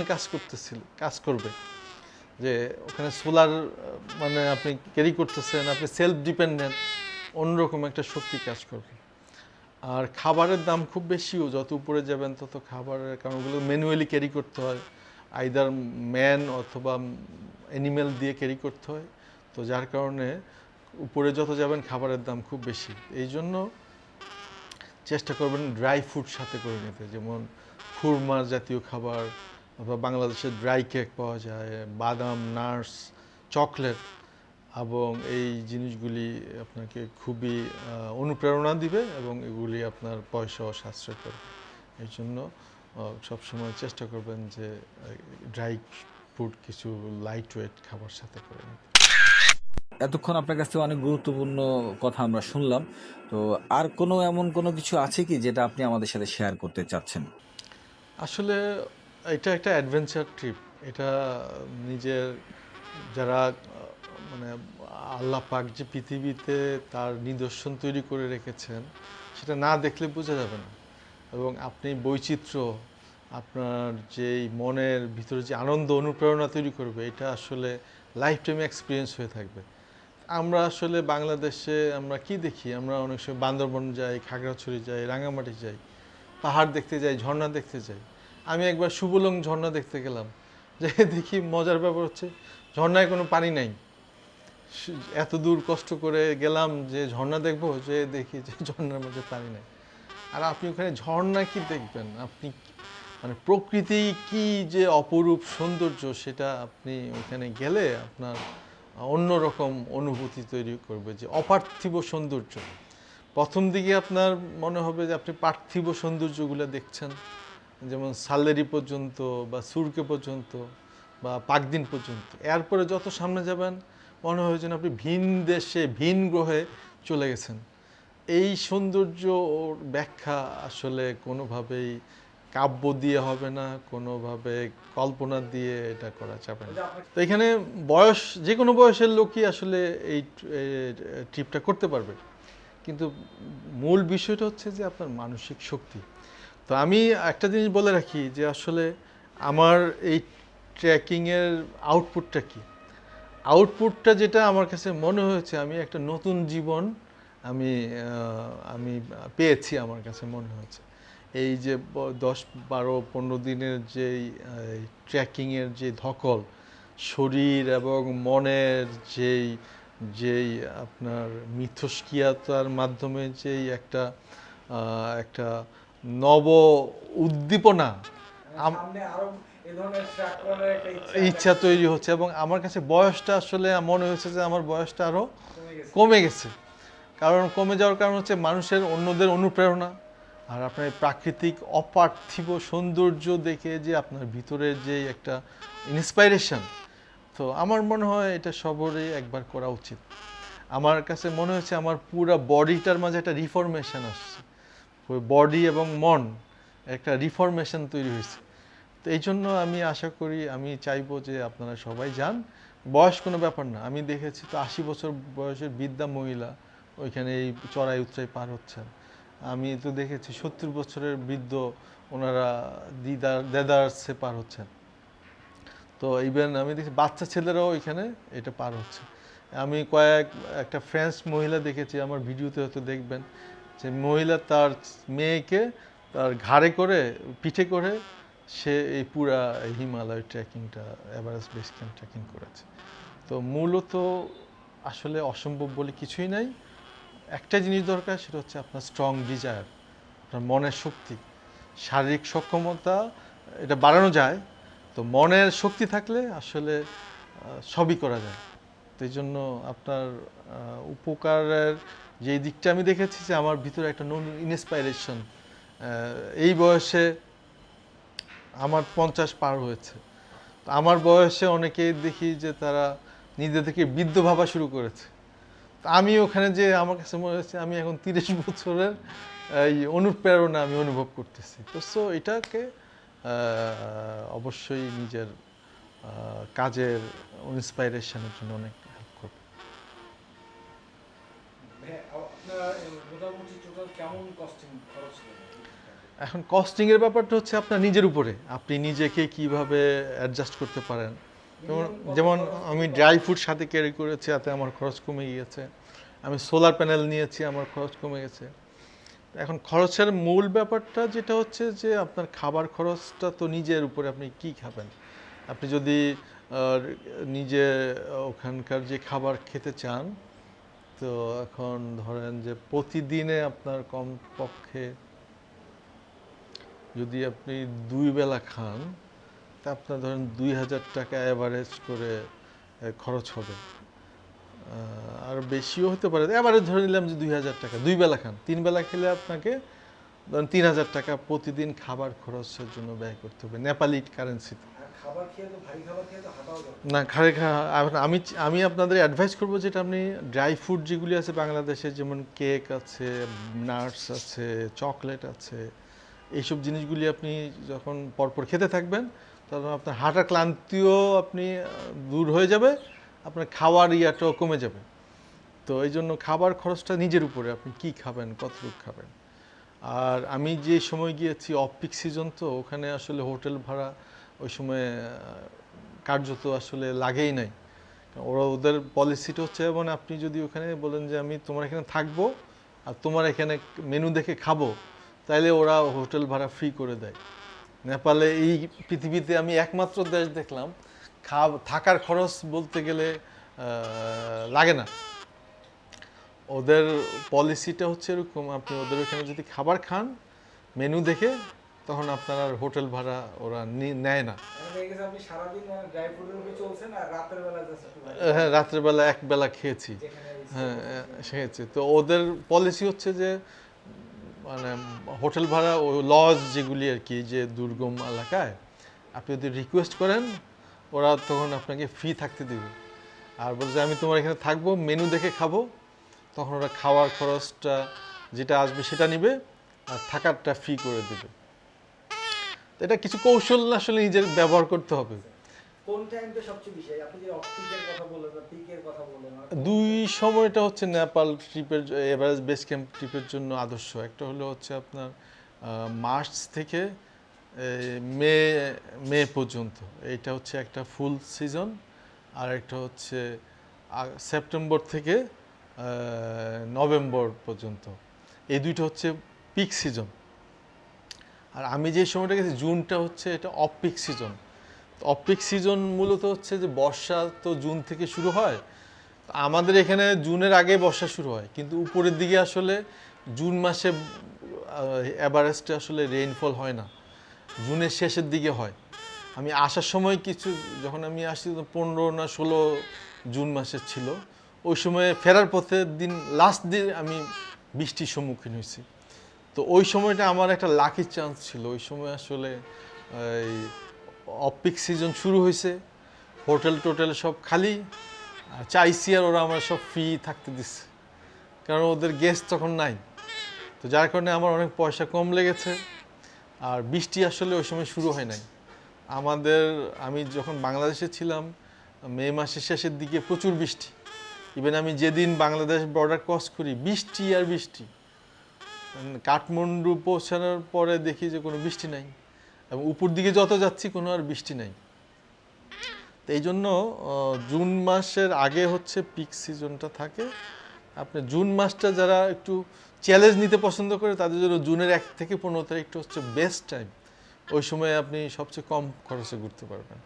কাজ করবে, যে ওখানে সোলার মানে আপনি ক্যারি করতেছেন, আপনি সেলফ ডিপেন্ডেন্ট, অন্যরকম একটা শক্তি কাজ করবে। আর খাবারের দাম খুব বেশিও, যত উপরে যাবেন তত খাবারের, কারণ ওগুলো ম্যানুয়ালি ক্যারি করতে হয়, আইদার ম্যান অথবা অ্যানিমেল দিয়ে ক্যারি করতে হয়। তো যার কারণে উপরে যত যাবেন খাবারের দাম খুব বেশি। এই জন্য চেষ্টা করবেন ড্রাই ফ্রুট সাথে করে নিতে, যেমন খুরমা জাতীয় খাবার, অথবা বাংলাদেশের ড্রাই কেক পাওয়া যায়, বাদাম, নাটস, চকলেট, এবং এই জিনিসগুলি আপনাকে খুবই অনুপ্রেরণা দিবে এবং এগুলি আপনার পয়সাও সাশ্রয় করবে। এই জন্য সবসময় চেষ্টা করবেন যে ড্রাই ফ্রুট কিছু লাইট ওয়েট খাবার সাথে করে নিতে। এতক্ষণ আপনার কাছ থেকে অনেক গুরুত্বপূর্ণ কথা আমরা শুনলাম। তো আর এমন কোনো কিছু আছে কি যেটা আপনি আমাদের সাথে শেয়ার করতে চাচ্ছেন? আসলে এটা একটা অ্যাডভেঞ্চার ট্রিপ। এটা নিজের যারা মানে আল্লাহ পাক যে পৃথিবীতে তার নিদর্শন তৈরি করে রেখেছেন, সেটা না দেখলে বোঝা যাবে না। এবং আপনি বৈচিত্র্য, আপনার যেই মনের ভিতরে যে আনন্দ অনুপ্রেরণা তৈরি করবে, এটা আসলে লাইফ টাইম এক্সপিরিয়েন্স হয়ে থাকবে। আমরা আসলে বাংলাদেশে আমরা কি দেখি, আমরা অনেক সময় বান্দরবন যাই, খাগড়াছড়ি যাই, রাঙামাটি যাই, পাহাড় দেখতে যাই, ঝর্ণা দেখতে যাই। আমি একবার শুভলং ঝর্ণা দেখতে গেলাম, যে দেখি মজার ব্যাপার হচ্ছে ঝর্ণায় কোনো পানি নাই। এত দূর কষ্ট করে গেলাম যে ঝর্ণা দেখবো, যে দেখি যে ঝর্ণার মধ্যে পানি নাই। আর আপনি ওখানে ঝর্ণা কি দেখবেন, আপনি মানে প্রকৃতি কি যে অপরূপ সৌন্দর্য, সেটা আপনি ওখানে গেলে আপনার অন্যরকম অনুভূতি তৈরি করবে, যে অপার্থিব সৌন্দর্য। প্রথম দিকে আপনার মনে হবে যে আপনি পার্থিব সৌন্দর্যগুলো দেখছেন, যেমন সাল্লেরি পর্যন্ত বা সুরকে পর্যন্ত বা পাকদিন পর্যন্ত। এরপরে যত সামনে যাবেন মনে হয় যেন আপনি ভিন দেশে, ভিন গ্রহে চলে গেছেন। এই সৌন্দর্য ওর ব্যাখ্যা আসলে কোনোভাবেই কাব্য দিয়ে হবে না, কোনোভাবে কল্পনা দিয়ে এটা করা যাবে না। তো এখানে বয়স, যে কোনো বয়সের লোকই আসলে এই ট্রিপটা করতে পারবে, কিন্তু মূল বিষয়টা হচ্ছে যে আপনার মানসিক শক্তি। তো আমি একটা জিনিস বলে রাখি যে আসলে আমার এই ট্রেকিংয়ের আউটপুটটা কি? আউটপুটটা যেটা আমার কাছে মনে হয়েছে, আমি একটা নতুন জীবন আমি আমি পেয়েছি, আমার কাছে মনে হয়েছে। এই যে 10, 12, 15 দিনের যেই ট্রেকিংয়ের যে ধকল, শরীর এবং মনের যেই যেই আপনার মিথস্ক্রিয়াতার মাধ্যমে যেই একটা একটা নব উদ্দীপনা সামনে আরো এই ধরনের ট্র্যাক করার একটা ইচ্ছা তৈরি হচ্ছে। এবং আমার কাছে বয়সটা আসলে মনে হয়েছে যে আমার বয়সটা আরও কমে গেছে। কমে গেছে। কারণ কমে যাওয়ার কারণ হচ্ছে মানুষের অন্যদের অনুপ্রেরণা, আর আপনার প্রাকৃতিক অপার্থিব সৌন্দর্য দেখে যে আপনার ভিতরের যে একটা ইন্সপাইরেশন, তো আমার মনে হয় এটা সবারই একবার করা উচিত। আমার কাছে মনে হয়েছে আমার পুরো বডিটার মাঝে একটা রিফরমেশন আসছে, বডি এবং মন একটা রিফরমেশন তৈরি হয়েছে। তো এই জন্য আমি আশা করি, আমি চাইবো যে আপনারা সবাই যান। বয়স কোনো ব্যাপার না। আমি দেখেছি তো 80 বছর বয়সের বৃদ্ধা মহিলা ওইখানে এই চড়াই উতরাই পার হচ্ছেন। আমি তো দেখেছি 70 বছরের বৃদ্ধ, ওনারা দেদারসে পার হচ্ছেন। তো ইভেন আমি দেখি বাচ্চা ছেলেরাও এখানে এটা পার হচ্ছে। আমি একটা ফ্রেঞ্চ মহিলা দেখেছি, আমার ভিডিওতে হয়তো দেখবেন, যে মহিলা তার মেয়েকে তার ঘাড়ে করে, পিঠে করে সে এই পুরা হিমালয় ট্রেকিংটা, এভারেস্ট বেস ক্যাম্প ট্রেকিং করেছে। তো মূলত আসলে অসম্ভব বলে কিছুই নাই। একটা জিনিস দরকার, সেটা হচ্ছে আপনার স্ট্রং ডিজায়ার, আপনার মনের শক্তি, শারীরিক সক্ষমতা এটা বাড়ানো যায়। তো মনের শক্তি থাকলে আসলে সবই করা যায়। তো এই জন্য আপনার উপকারের যে দিকটা আমি দেখেছি, যে আমার ভিতরে একটা নতুন ইন্সপাইরেশন এই বয়সে, আমার 50 পার হয়েছে। তো আমার বয়সে অনেকেই দেখি যে তারা নিজেদেরকে বৃদ্ধ ভাবা শুরু করেছে। তো আমি ওখানে যে আমার কাছে মনে হচ্ছে আমি এখন 30 বছরের এই অনুপ্রেরণা আমি অনুভব করতেছি। তো সো এটাকে অবশ্যই নিজের কাজের ইন্সপাইরেশনের জন্য অনেক হেল্প করবে। আপনার মোটামুটি টোটাল কেমন কস্টিং খরচ হলো? এখন কস্টিংয়ের ব্যাপারটা হচ্ছে আপনার নিজের উপরে, আপনি নিজেকে কিভাবে অ্যাডজাস্ট করতে পারেন। যেমন আমি ড্রাই ফ্রুট সাথে ক্যারি করেছি, তাতে আমার খরচ কমে গিয়েছে। আমি সোলার প্যানেল নিয়েছি, আমার খরচ কমে গেছে। এখন খরচের মূল ব্যাপারটা যেটা হচ্ছে যে আপনার খাবার খরচটা তো নিজের উপরে, আপনি কি খাবেন। আপনি যদি নিজে ওখানকার যে খাবার খেতে চান, তো এখন ধরেন যে প্রতিদিনে আপনার কমপক্ষে যদি আপনি 2 বেলা খান, তা আপনার ধরেন 2000 টাকা অ্যাভারেজ করে খরচ হবে। আর বেশিও হতে পারে, এবারে ধরে নিলাম যে 2000 টাকা 2 বেলা খান। 3 বেলা খেলে আপনাকে ধরেন 3000 টাকা প্রতিদিন খাবার খরচের জন্য ব্যয় করতে হবে নেপালি কারেন্সিতে। খাবার খেয়ে তো ভারী খাবার খেয়ে তো হাঁটাও যাবে না, আমি আপনাদের অ্যাডভাইস করবো, যেটা আপনি ড্রাই ফ্রুট যেগুলি আছে বাংলাদেশে, যেমন কেক আছে, নাটস আছে, চকলেট আছে, এইসব জিনিসগুলি আপনি যখন পরপর খেতে থাকবেন, তখন আপনার হাঁটার ক্লান্তিও আপনি দূর হয়ে যাবে, আপনার খাওয়ার ইয়াটাও কমে যাবে। তো এই জন্য খাবার খরচটা নিজের উপরে, আপনি কি খাবেন, কতটুকু খাবেন। আর আমি যে সময় গিয়েছি অফ পিক সিজন, তো ওখানে আসলে হোটেল ভাড়া ওই সময় কার্যত আসলে লাগেই নাই। ওদের পলিসিটা হচ্ছে, মানে আপনি যদি ওখানে বলেন যে আমি তোমার এখানে থাকবো আর তোমার এখানে মেনু দেখে খাবো, তাইলে ওরা হোটেল ভাড়া ফ্রি করে দেয়। নেপালে, এই পৃথিবীতে আমি একমাত্র দেশ দেখলাম থাকার খরচ বলতে গেলে লাগে না। ওদের পলিসিটা হচ্ছে এরকম, আপনি ওদের ওখানে যদি খাবার খান মেনু দেখে, তখন আপনার আর হোটেল ভাড়া ওরা নেয় না। আপনি সারাদিন ড্রাই ফ্রুটের উপরে চলছেন আর রাতের বেলা হ্যাঁ, রাত্রেবেলা এক বেলা খেয়েছি। হ্যাঁ, খেয়েছি। তো ওদের পলিসি হচ্ছে যে মানে হোটেল ভাড়া, ও লজ যেগুলি আর কি, যে দুর্গম এলাকায় আপনি যদি রিকোয়েস্ট করেন, ওরা তখন আপনাকে ফ্রি থাকতে দেবে। আর বলছে আমি তোমার এখানে থাকবো, মেনু দেখে খাবো, তখন ওরা খাওয়ার খরচটা যেটা আসবে সেটা নিবে, আর থাকারটা ফ্রি করে দেবে। এটা কিছু কৌশল আসলে নিজের ব্যবহার করতে হবে। কোন টাইমটা সবচেয়ে বেশি? আপনি যে অফ পিকের কথা বললেন বা পিকের কথা বললেন, দুই সময়টা হচ্ছে নেপাল ট্রিপের, এভারেস্ট বেস ক্যাম্প ট্রিপের জন্য আদর্শ। একটা হলো হচ্ছে আপনার মার্চ থেকে এই মে মে পর্যন্ত। এইটা হচ্ছে একটা ফুল সিজন, আর একটা হচ্ছে সেপ্টেম্বর থেকে নভেম্বর পর্যন্ত। এই দুইটা হচ্ছে পিক সিজন। আর আমি যে সময়টা গেছি জুনটা হচ্ছে এটা of peak season. Of peak season মূলত হচ্ছে যে বর্ষা তো জুন থেকে শুরু হয়, আমাদের এখানে জুনের আগে বর্ষা শুরু হয়, কিন্তু উপরের দিকে আসলে জুন মাসে এভারেস্টে আসলে রেইনফল হয় না, জুনের শেষের দিকে হয়। আমি আসার সময় কিছু, যখন আমি আসছি 15 না 16 জুন মাসের ছিল, ওই সময় ফেরার পথে দিন লাস্ট দিন আমি বৃষ্টির সম্মুখীন হয়েছি। তো ওই সময়টা আমার একটা লাকি চান্স ছিল। ওই সময় আসলে এই অফ পিক সিজন শুরু হয়েছে, হোটেল টোটেল সব খালি, চাইছি আর ওরা আমার সব ফ্রি থাকতে দিচ্ছে, কারণ ওদের গেস্ট তখন নাই। তো যার কারণে আমার অনেক পয়সা কম লেগেছে। আর বৃষ্টি আসলে ওই সময় শুরু হয় নাই আমি যখন বাংলাদেশে ছিলাম মে মাসের শেষের দিকে প্রচুর বৃষ্টি। ইভেন আমি যেদিন বাংলাদেশ বর্ডার ক্রস করি বৃষ্টি আর বৃষ্টি, কাঠমান্ডু পৌঁছানোর পরে দেখি যে কোনো বৃষ্টি নাই, এবং উপর দিকে যত যাচ্ছি কোনো আর বৃষ্টি নাই। তো এই জন্য জুন মাসের আগে হচ্ছে পিক সিজনটা থাকে। আপনি জুন মাসটা যারা একটু চ্যালেঞ্জ নিতে পছন্দ করে তাদের জন্য জুনের 1 থেকে 15 তারিখটা হচ্ছে বেস্ট টাইম। ওই সময় আপনি সবচেয়ে কম খরচে ঘুরতে পারবেন।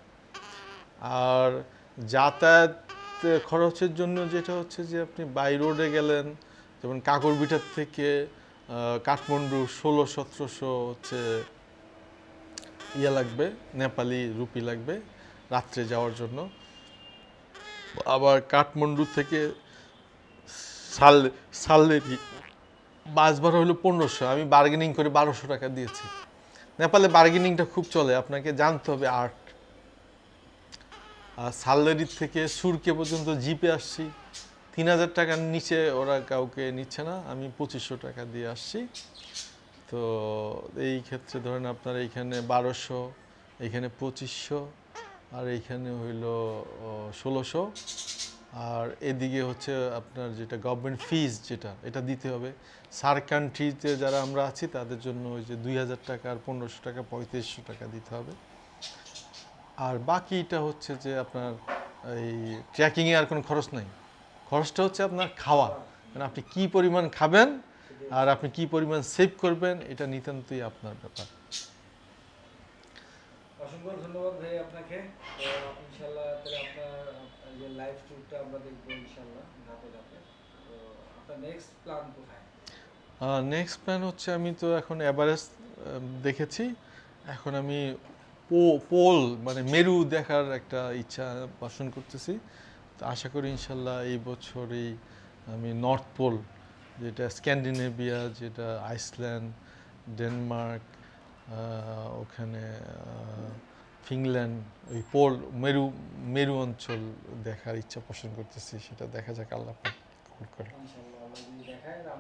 আর যাতায়াত খরচের জন্য যেটা হচ্ছে যে আপনি বাই রোডে গেলেন, যেমন কাকরবিঠার থেকে কাঠমান্ডু 1600-1700 হচ্ছে ইয়ে লাগবে, নেপালি রুপি লাগবে রাত্রে যাওয়ার জন্য। আবার কাঠমান্ডু থেকে সাল্লেরি বাস ভাড়া হলো 1500, আমি বার্গেনিং করে 1200 টাকা দিয়েছি। নেপালে বার্গেনিংটা খুব চলে, আপনাকে জানতে হবে আর্ট। আর সাল্লেরি থেকে সুরকে পর্যন্ত জিপে আসছি, 3000 টাকার নিচে ওরা কাউকে নিচ্ছে না, আমি 2500 টাকা দিয়ে আসছি। তো এই ক্ষেত্রে ধরেন আপনার এইখানে 1200, এইখানে 2500, আর এইখানে হইল 1600। আর এদিকে হচ্ছে আপনার যেটা গভর্নমেন্ট ফিজ যেটা, এটা দিতে হবে। সার কান্ট্রিতে যারা আমরা আছি তাদের জন্য ওই যে 2000 টাকা আর 1500 টাকা 3500 টাকা দিতে হবে। আর বাকিটা হচ্ছে যে আপনার এই ট্রেকিংয়ে আর কোনো খরচ নাই, খরচটা হচ্ছে আপনার খাওয়া, মানে আপনি কি পরিমাণ খাবেন আর আপনি কি পরিমাণ সেভ করবেন, এটা নিতান্তই আপনার ব্যাপার। অসংখ্য ধন্যবাদ ভাই আপনাকে। তো ইনশাল্লাহ তাহলে আপনার যে লাইভ ট্যুরটা আমরা দেখবো ইনশাল্লাহ ধাপে ধাপে। তো আপনার নেক্সট প্ল্যান কোথায়? নেক্সট প্ল্যান হচ্ছে, আমি তো এখন এভারেস্ট দেখেছি, এখন আমি পোল মানে মেরু দেখার একটা ইচ্ছা পোষণ করতেছি। তো আশা করি ইনশাল্লাহ এই বছরই আমি নর্থ পোল, যেটা স্ক্যান্ডিনেভিয়া, যেটা আইসল্যান্ড, ডেনমার্ক, ওখানে ফিনল্যান্ড, ওই পোল মেরু অঞ্চল দেখার ইচ্ছা পোষণ করতেছি। সেটা দেখা যাক আল্লাহ পাক কবুল করে। ইনশাল্লাহ আল্লাহ যদি দেখায়